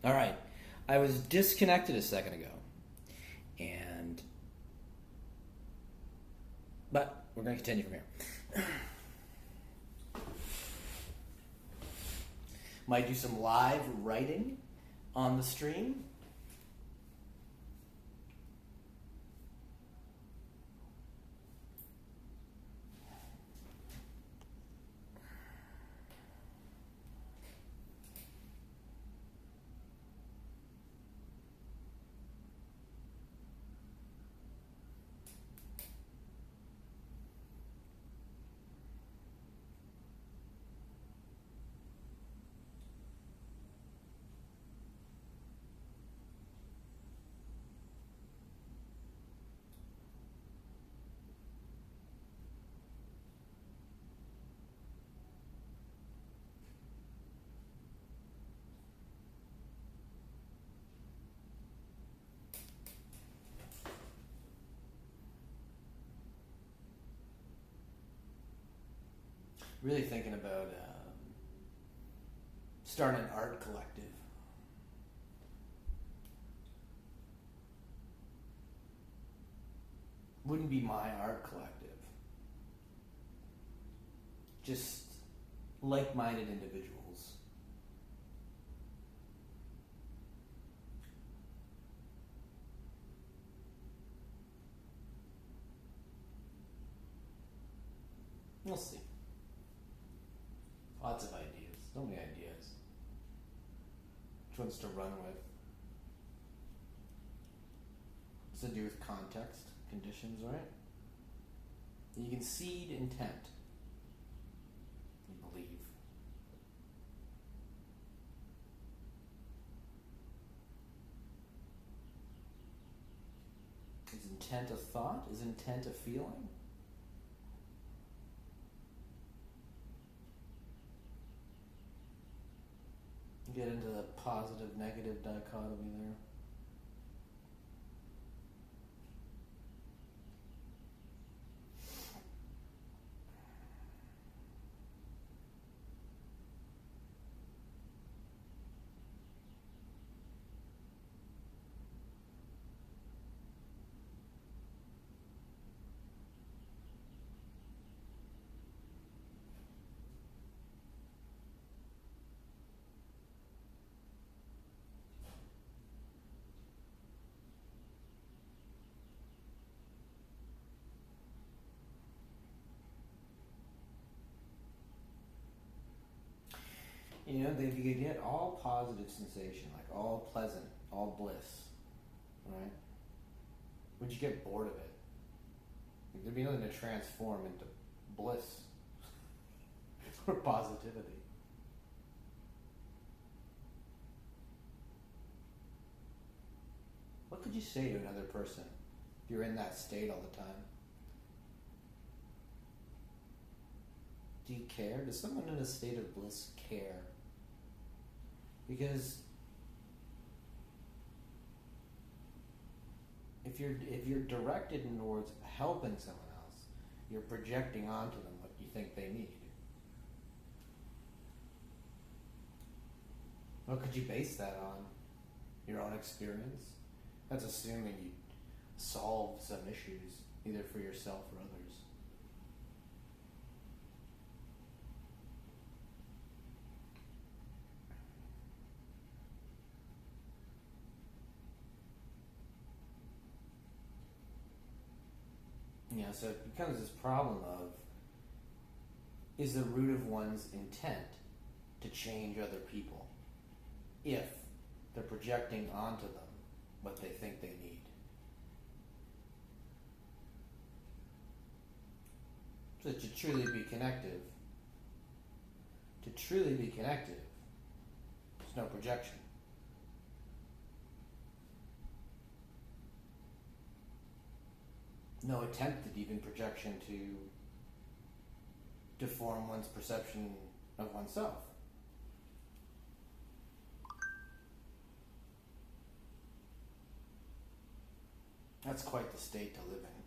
All right. I was disconnected a second ago, but we're going to continue from here. Might do some live writing on the stream. Really thinking about starting an art collective. Wouldn't be my art collective. Just like-minded individuals. We'll see. Lots of ideas. So many ideas. Which ones to run with? What's to do with context, conditions, right? You can seed intent. You believe. Is intent a thought? Is intent a feeling? Get into the positive negative dichotomy there. You know, if you could get all positive sensation, like all pleasant, all bliss, right? Would you get bored of it? Like, there'd be nothing to transform into bliss or positivity. What could you say to another person if you're in that state all the time? Do you care? Does someone in a state of bliss care? Because if you're directed towards helping someone else, you're projecting onto them what you think they need. What could you base that on? Your own experience? That's assuming you solve some issues, either for yourself or others. Yeah, so it becomes this problem of, is the root of one's intent to change other people if they're projecting onto them what they think they need? So to truly be connective, there's no projection. No attempt at even projection to deform one's perception of oneself. That's quite the state to live in.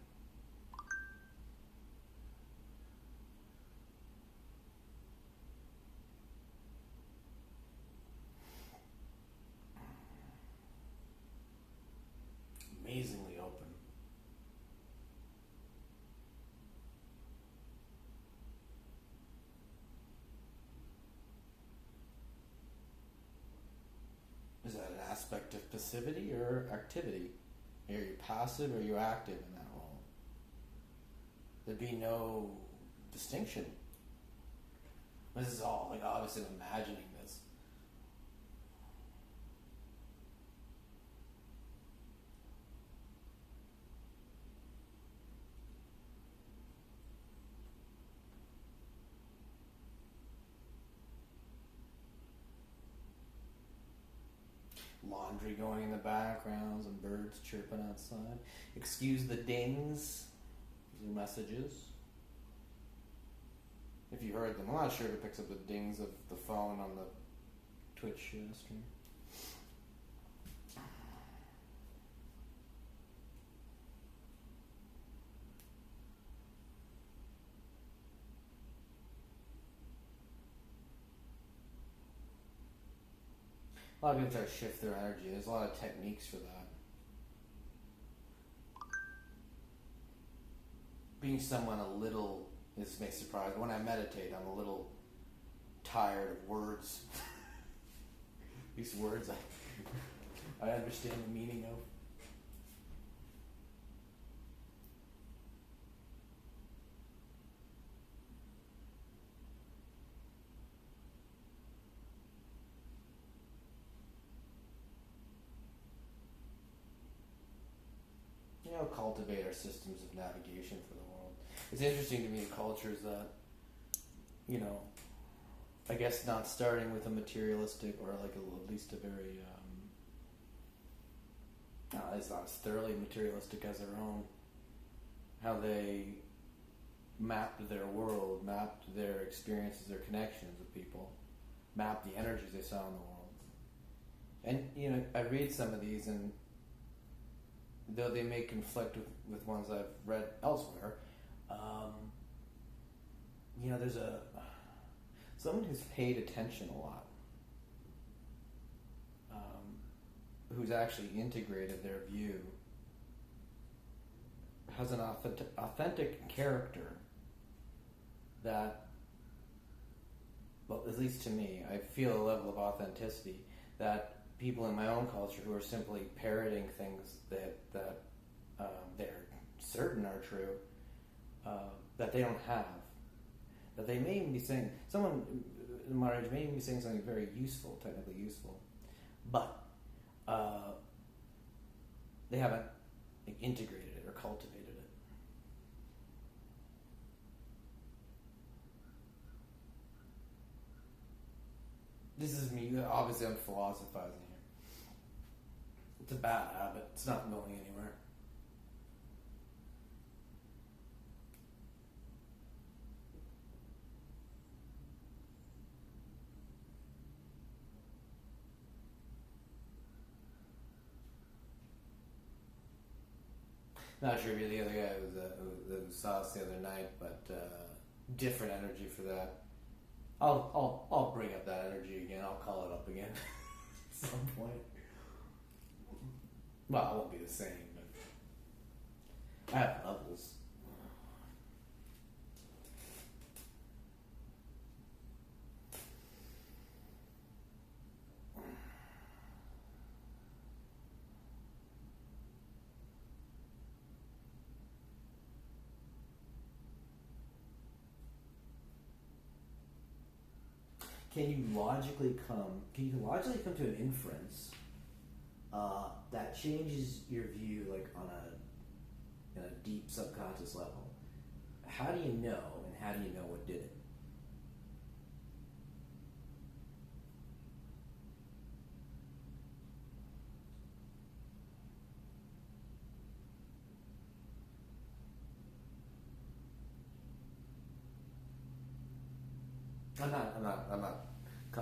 aspect of passivity or activity. Are you passive or are you active in that role? There'd be no distinction. This is all, like, obviously I'm imagining this. Laundry going in the backgrounds and birds chirping outside. Excuse the dings. These are messages. If you heard them, I'm not sure if it picks up the dings of the phone on the Twitch stream. A lot of people try to shift their energy. There's a lot of techniques for that. Being someone a little, this may surprise, when I meditate, I'm a little tired of words. These words I understand the meaning of. Cultivate our systems of navigation for the world. It's interesting to me the cultures that, I guess not starting with a materialistic or like at least a very, it's not as thoroughly materialistic as their own, how they mapped their world, mapped their experiences, their connections with people, mapped the energies they saw in the world. And, I read some of these and though they may conflict with ones I've read elsewhere, there's someone who's paid attention a lot, who's actually integrated their view, has an authentic character that, well, at least to me, I feel a level of authenticity that people in my own culture who are simply parroting things that they're certain are true, that they don't have. That they may even be saying, someone in my age may even be saying something very useful, technically useful, but they haven't integrated it or cultivated it. This is me, obviously I'm philosophizing here. It's a bad habit, it's not going anywhere. Not sure if you're the other guy who saw us the other night, but different energy for that. I'll bring up that energy again. I'll call it up again at some point. Well, it won't be the same, but I have levels. Can you logically come to an inference that changes your view, like on a deep subconscious level? How do you know, and how do you know what did it?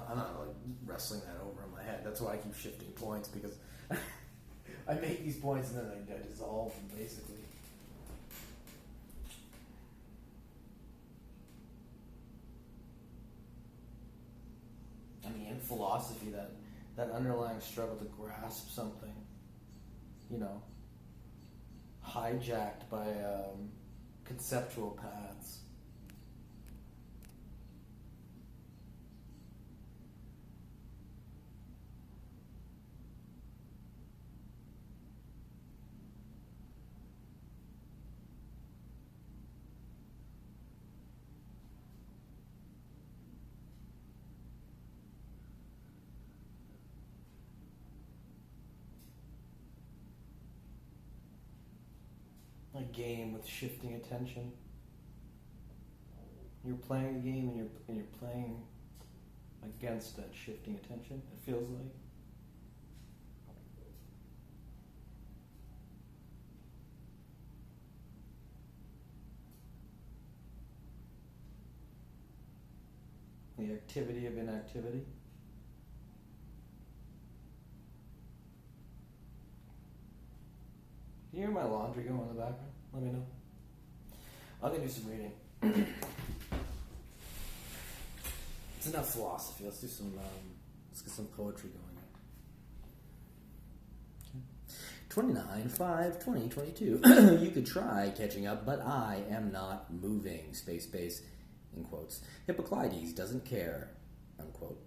I'm not like wrestling that over in my head. That's why I keep shifting points, because I make these points and then I dissolve them, basically. I mean, in philosophy, that underlying struggle to grasp something, hijacked by conceptual paths. a game with shifting attention. You're playing the game and you're playing against that shifting attention, it feels like. The activity of inactivity. Can you hear my laundry going in the background? Let me know. I'm going to do some reading. It's enough philosophy. Let's do some, let's get some poetry going. Okay. 29/5/2022. You could try catching up, but I am not moving. Space, in quotes. Hippocrates doesn't care, unquote.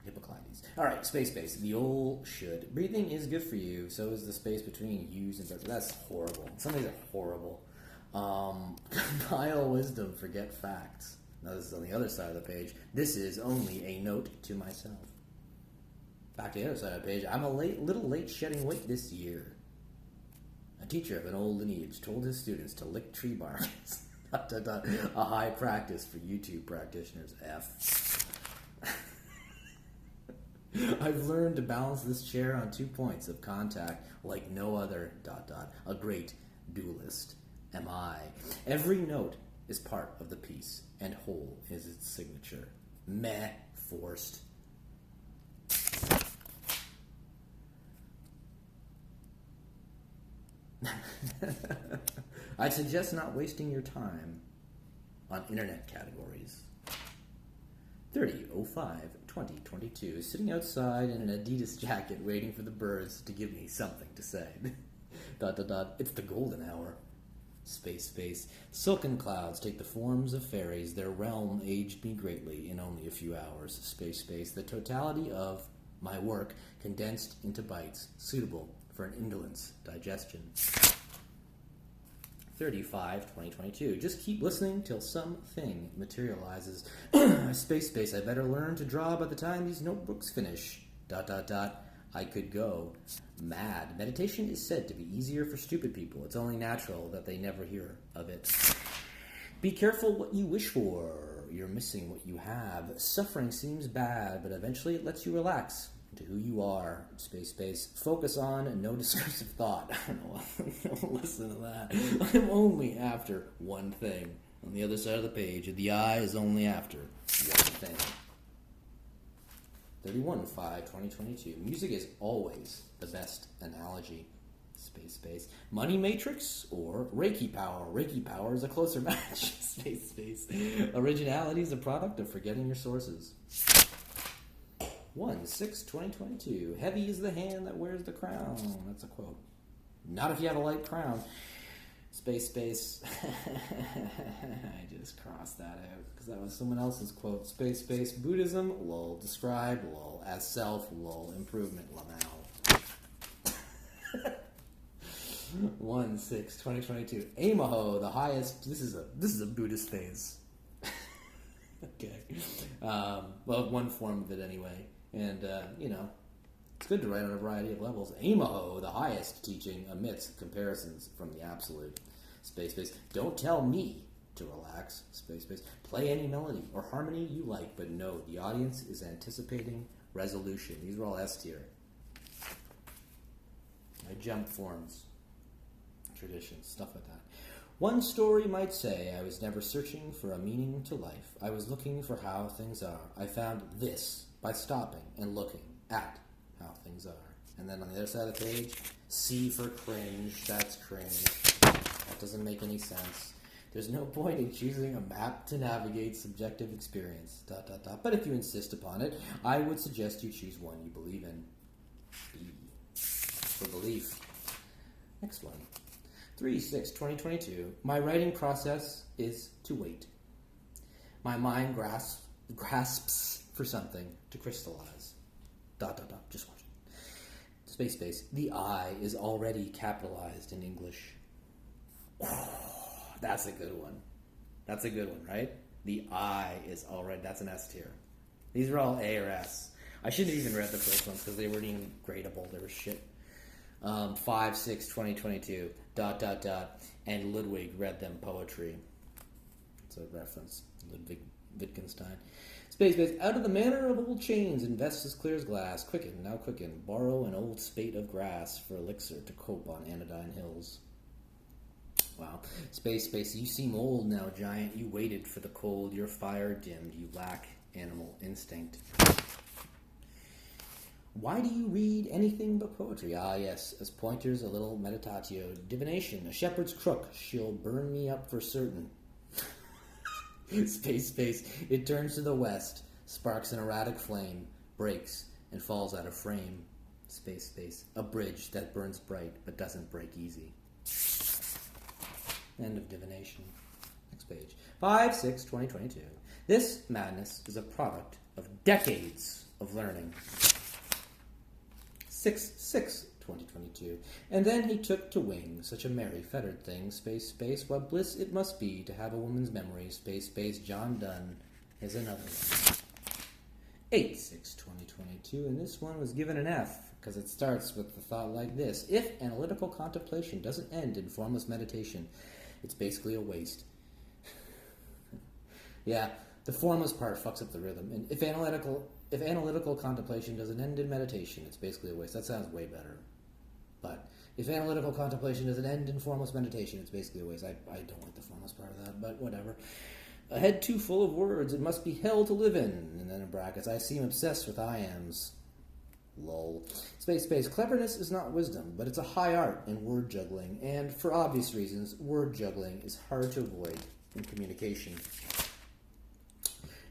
Hippocrates. All right, space. The old should. Breathing is good for you. So is the space between yous and birds. That's horrible. Some things are horrible. Compile wisdom, forget facts. Now this is on the other side of the page. This is only a note to myself. Back to the other side of the page. I'm a little late shedding weight this year. A teacher of an old lineage told his students to lick tree barks. A high practice for YouTube practitioners. F. I've learned to balance this chair on 2 points of contact like no other... A great duelist am I. Every note is part of the piece, and whole is its signature. Meh, forced. I'd suggest not wasting your time on internet categories. 30/05/2022. Sitting outside in an Adidas jacket waiting for the birds to give me something to say. It's the golden hour. Space. Silken clouds take the forms of fairies. Their realm aged me greatly in only a few hours. Space. The totality of my work condensed into bites, suitable for an indolent's digestion. 35/2022. Just keep listening till something materializes. Space. I better learn to draw by the time these notebooks finish. I could go mad. Meditation is said to be easier for stupid people. It's only natural that they never hear of it. Be careful what you wish for. You're missing what you have. Suffering seems bad, but eventually it lets you relax to who you are. Space. Focus on no discursive thought. I don't listen to that. I'm only after one thing. On the other side of the page, the eye is only after one thing. 31/5/2022. Music is always the best analogy. Space. Money matrix or Reiki power. Reiki power is a closer match. Space. Originality is a product of forgetting your sources. 1/6/2022. Heavy is the hand that wears the crown. That's a quote. Not if you have a light crown. Space. I just crossed that out because that was someone else's quote. Space. Buddhism, lol. Describe, lol. As self, lol. Improvement, lamau. 1/6/2022. Amaho, the highest. This is a Buddhist phase. Okay. Well, one form of it anyway. And, it's good to write on a variety of levels. Amaho, the highest teaching amidst comparisons from the absolute. Space. Don't tell me to relax. Space. Play any melody or harmony you like, but no, the audience is anticipating resolution. These are all S tier. I jump forms, traditions, stuff like that. One story might say I was never searching for a meaning to life. I was looking for how things are. I found this by stopping and looking at how things are. And then on the other side of the page, C for cringe. That's cringe. That doesn't make any sense. There's no point in choosing a map to navigate subjective experience. But if you insist upon it, I would suggest you choose one you believe in. B for belief. Next one. 3/6/2022. My writing process is to wait. My mind grasps for something to crystallize. Just watch it. Space. The I is already capitalized in English. That's a good one. That's a good one, right? The I is already... That's an S tier. These are all A or S. I shouldn't have even read the first ones because they weren't even gradable. They were shit. 5/6/2022, ... and Ludwig read them poetry. It's a reference. Ludwig Wittgenstein. Space, out of the manner of old chains, invest as clear as glass. Quicken, now quicken. Borrow an old spate of grass for elixir to cope on anodyne hills. Wow. Space, you seem old now, giant. You waited for the cold. Your fire dimmed. You lack animal instinct. Why do you read anything but poetry? Ah, yes, as pointers, a little meditatio. Divination, a shepherd's crook. She'll burn me up for certain. Space, it turns to the west, sparks an erratic flame, breaks, and falls out of frame. Space, a bridge that burns bright but doesn't break easy. End of divination. Next page. 5/6/2022. This madness is a product of decades of learning. 6/6/2022. And then he took to wing, such a merry, fettered thing. Space, what bliss it must be to have a woman's memory. Space, John Donne is another one. 8/6/2022. And this one was given an F, because it starts with the thought like this. If analytical contemplation doesn't end in formless meditation, it's basically a waste. Yeah, the formless part fucks up the rhythm. And if analytical contemplation doesn't end in meditation, it's basically a waste. That sounds way better. But if analytical contemplation doesn't end in formless meditation, it's basically a waste. I don't like the formless part of that, but whatever. A head too full of words, it must be hell to live in. And then in brackets, I seem obsessed with I ams. Lol. Space, cleverness is not wisdom, but it's a high art in word juggling. And for obvious reasons, word juggling is hard to avoid in communication.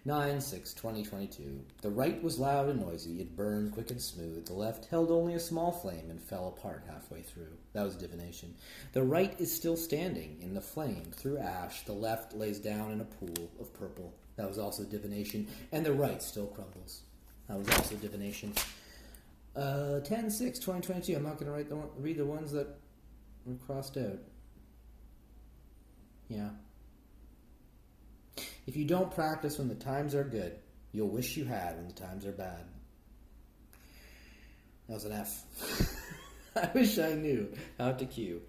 9/6/2022. The right was loud and noisy. It burned quick and smooth. The left held only a small flame and fell apart halfway through. That was divination. The right is still standing in the flame through ash. The left lays down in a pool of purple. That was also divination. And the right still crumbles. That was also divination. 10/6/2022. I'm not going to read the ones that were crossed out. Yeah. If you don't practice when the times are good, you'll wish you had when the times are bad. That was an F. I wish I knew how to cue.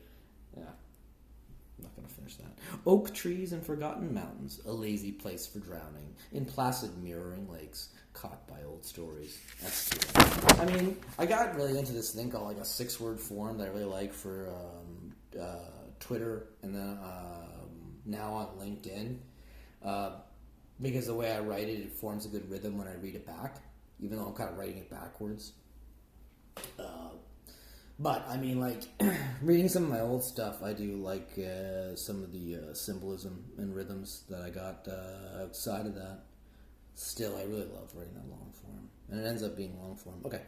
Yeah. I'm not going to finish that. Oak trees and forgotten mountains, a lazy place for drowning, in placid mirroring lakes, caught by old stories. That's true. I mean, I got really into this thing called like a 6-word form that I really like for Twitter and then now on LinkedIn. Because the way I write it, it forms a good rhythm when I read it back, even though I'm kind of writing it backwards. But, I mean, like, reading some of my old stuff, I do like some of the symbolism and rhythms that I got outside of that. Still, I really love writing that long form. And it ends up being long form. Okay.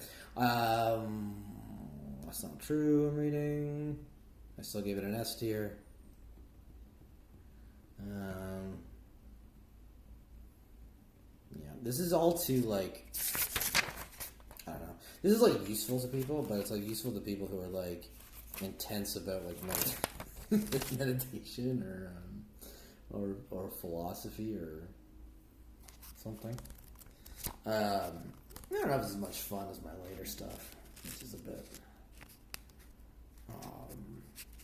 That's not true, I'm reading. I still gave it an S tier. Yeah, this is all too, like, I don't know. This is, like, useful to people, but it's, like, useful to people who are, like, intense about, like, meditation or philosophy or something. I don't know if it's as much fun as my later stuff, which is a bit...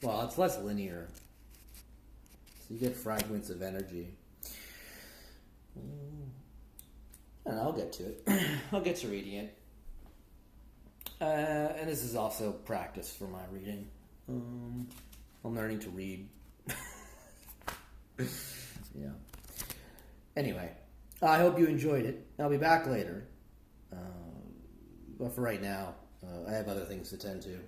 well, it's less linear. So you get fragments of energy. I don't know, I'll get to it. I'll get to reading it. And this is also practice for my reading. I'm learning to read. Yeah. Anyway, I hope you enjoyed it. I'll be back later. But for right now, I have other things to tend to.